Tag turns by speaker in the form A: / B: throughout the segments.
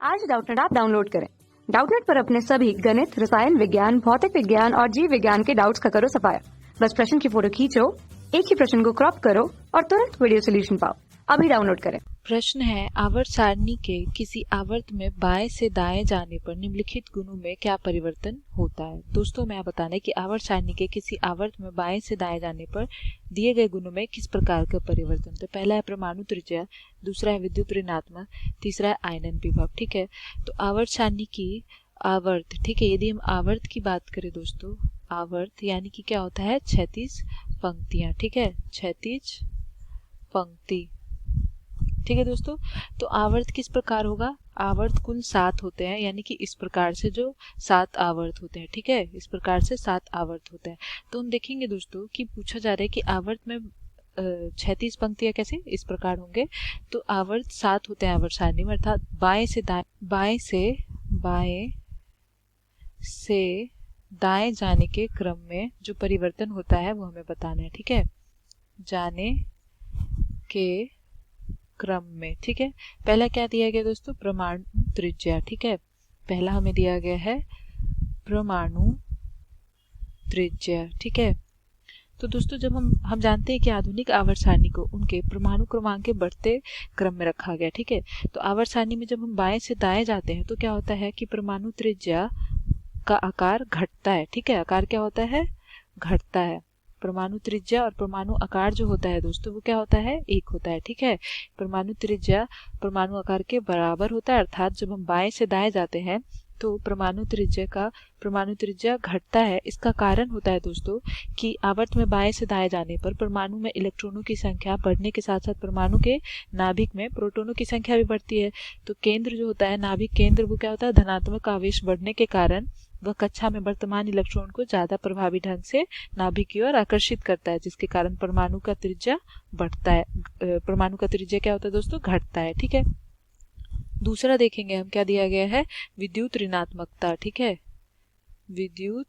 A: आज Doubtnut app download करें। Doubtnut पर अपने सभी गणित, रसायन विज्ञान, भौतिक विज्ञान और जीव विज्ञान के डाउट्स का करो सफाया। बस प्रश्न की फोटो खींचो, एक ही प्रश्न को क्रॉप करो और तुरंत वीडियो सोल्यूशन पाओ। अभी डाउनलोड करें।
B: प्रश्न है, आवर्त सारणी के किसी आवर्त में बाएं से दाएं जाने पर निम्नलिखित गुणों में क्या परिवर्तन होता है। दोस्तों, मैं बताना है कि आवर्त सारणी के किसी आवर्त में बाएं से दाएं जाने पर दिए गए गुणों में किस प्रकार का परिवर्तन। तो पहला है परमाणु त्रिज्या, दूसरा है विद्युत ऋणात्मक, तीसरा है आयनन विभव। ठीक है, तो आवर्त सारणी की आवर्त, ठीक है, यदि हम आवर्त की बात करें दोस्तों, आवर्त यानी कि क्या होता है, क्षैतिज पंक्तियां। ठीक है, क्षैतिज पंक्ति। ठीक है दोस्तों, तो आवर्त किस प्रकार होगा, आवर्त कुल 7 होते हैं, यानी कि इस प्रकार से जो 7 आवर्त होते हैं। ठीक है, इस प्रकार से 7 आवर्त होते हैं। तो हम देखेंगे दोस्तों कि पूछा जा रहा है कि आवर्त में 36 पंक्तियां कैसे इस प्रकार होंगे। तो आवर्त 7 होते हैं आवर्त सारणी में, अर्थात बाएं से दाएं जाने के क्रम में जो परिवर्तन होता है वो हमें बताना है। ठीक है, जाने के क्रम में। ठीक है, पहला क्या दिया गया दोस्तों, परमाणु त्रिज्या। ठीक है, पहला हमें दिया गया है परमाणु त्रिज्या। ठीक है, तो दोस्तों जब हम जानते हैं कि आधुनिक आवर्त सारणी को उनके परमाणु क्रमांक के बढ़ते क्रम में रखा गया। ठीक है, तो आवर्त सारणी में जब हम बाएं से दाएं जाते हैं तो क्या होता है कि परमाणु त्रिज्या का आकार घटता है। ठीक है, आकार क्या होता है, घटता है। परमाणु त्रिज्या और परमाणु आकार जो होता है दोस्तों वो क्या होता है, एक होता है। ठीक है, परमाणु त्रिज्या परमाणु आकार के बराबर होता है, अर्थात जब हम बाएं से दाएं जाते हैं तो परमाणु त्रिज्या घटता है। इसका कारण होता है दोस्तों कि आवर्त में बाएं से दाएं जाने पर परमाणु में इलेक्ट्रॉनों की संख्या बढ़ने के साथ साथ परमाणु के नाभिक में प्रोटॉनों की संख्या भी बढ़ती है। तो केंद्र जो होता है, नाभिक केंद्र, वो क्या होता है, धनात्मक आवेश बढ़ने के कारण वह कक्षा में वर्तमान इलेक्ट्रॉन को ज्यादा प्रभावी ढंग से नाभिक की ओर आकर्षित करता है, जिसके कारण परमाणु का त्रिज्या बढ़ता है। परमाणु का त्रिज्या क्या होता है दोस्तों, घटता है। ठीक है, दूसरा देखेंगे हम क्या दिया गया है, विद्युत ऋणात्मकता। ठीक है, विद्युत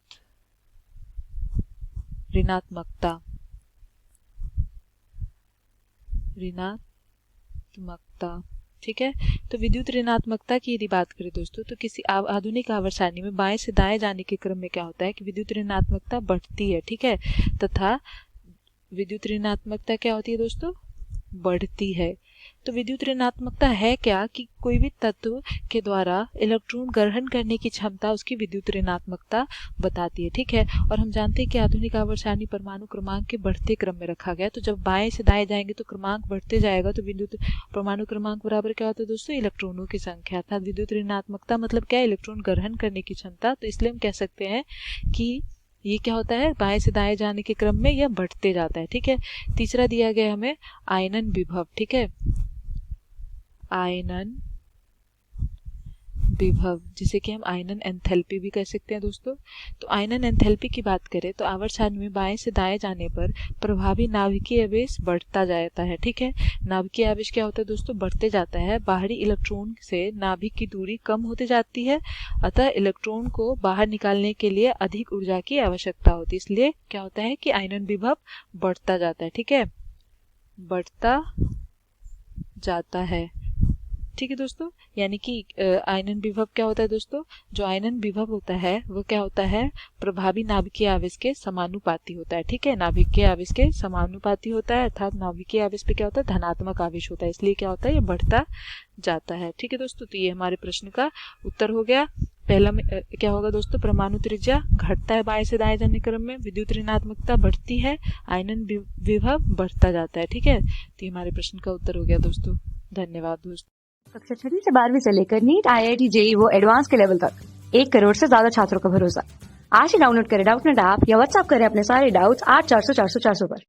B: ऋणात्मकता, ठीक है, तो विद्युत ऋणात्मकता की यदि बात करें दोस्तों तो किसी आधुनिक आवर्त सारणी में बाएं से दाएं जाने के क्रम में क्या होता है कि विद्युत ऋणात्मकता बढ़ती है। ठीक है, तथा विद्युत ऋणात्मकता क्या होती है दोस्तों, बढ़ती है। तो विद्युत ऋणात्मकता है क्या कि कोई भी तत्व के द्वारा इलेक्ट्रॉन ग्रहण करने की क्षमता उसकी विद्युत ऋणात्मकता बताती है। ठीक है, और हम जानते हैं कि आधुनिक आवर्त सारणी परमाणु क्रमांक के बढ़ते क्रम में रखा गया। तो जब बाएं से दाएं जाएंगे तो क्रमांक बढ़ते जाएगा, तो विद्युत परमाणु क्रमांक बराबर क्या होता है दोस्तों, इलेक्ट्रॉनों की संख्या। अर्थात विद्युत ऋणात्मकता मतलब क्या, इलेक्ट्रॉन ग्रहण करने की क्षमता। तो इसलिए हम कह सकते हैं कि ये क्या होता है, बाएं से दाएं जाने के क्रम में यह बढ़ते जाता है। ठीक है, तीसरा दिया गया हमें आयनन विभव। ठीक है, आयनन विभव, जिसे कि हम आयनन एंथैल्पी भी कह सकते हैं दोस्तों। तो आयनन एंथैल्पी की बात करें तो आवर्त सारणी में बाएं से दाएं जाने पर प्रभावी नाभिकीय आवेश बढ़ता जाता है। ठीक है, नाभिकीय आवेश क्या होता है दोस्तों, बढ़ते जाता है। बाहरी इलेक्ट्रॉन से नाभिक की दूरी कम होती जाती है, अतः इलेक्ट्रॉन को बाहर निकालने के लिए अधिक ऊर्जा की आवश्यकता होती है। इसलिए क्या होता है कि आयनन विभव बढ़ता जाता है। ठीक है, बढ़ता जाता है। ठीक है दोस्तों, यानी कि आयनन विभव क्या होता है दोस्तों, जो आयनन विभव होता है वो क्या होता है, प्रभावी नाभिकीय आवेश के समानुपाती होता है। ठीक है, नाभिकीय आवेश के समानुपाती होता है, अर्थात नाभिकीय आवेश पे क्या होता है, धनात्मक आवेश होता है, इसलिए क्या होता है, ये बढ़ता जाता है। ठीक है दोस्तों, तो ये हमारे प्रश्न का उत्तर हो गया। पहला में क्या होगा दोस्तों, परमाणु त्रिज्या घटता है बाएं से दाएं जाने क्रम में, विद्युत ऋणात्मकता बढ़ती है, आयनन विभव बढ़ता जाता है। ठीक है, तो ये हमारे प्रश्न का उत्तर हो गया दोस्तों। धन्यवाद दोस्तों।
A: कक्षा 6 से 12वीं से लेकर नीट, IIT, JEE वो एडवांस के लेवल तक 1 करोड़ से ज्यादा छात्रों का भरोसा। आज ही डाउनलोड करें डाउटनेट ऐप या व्हाट्सएप करें अपने सारे डाउट्स 8400 400 400 पर।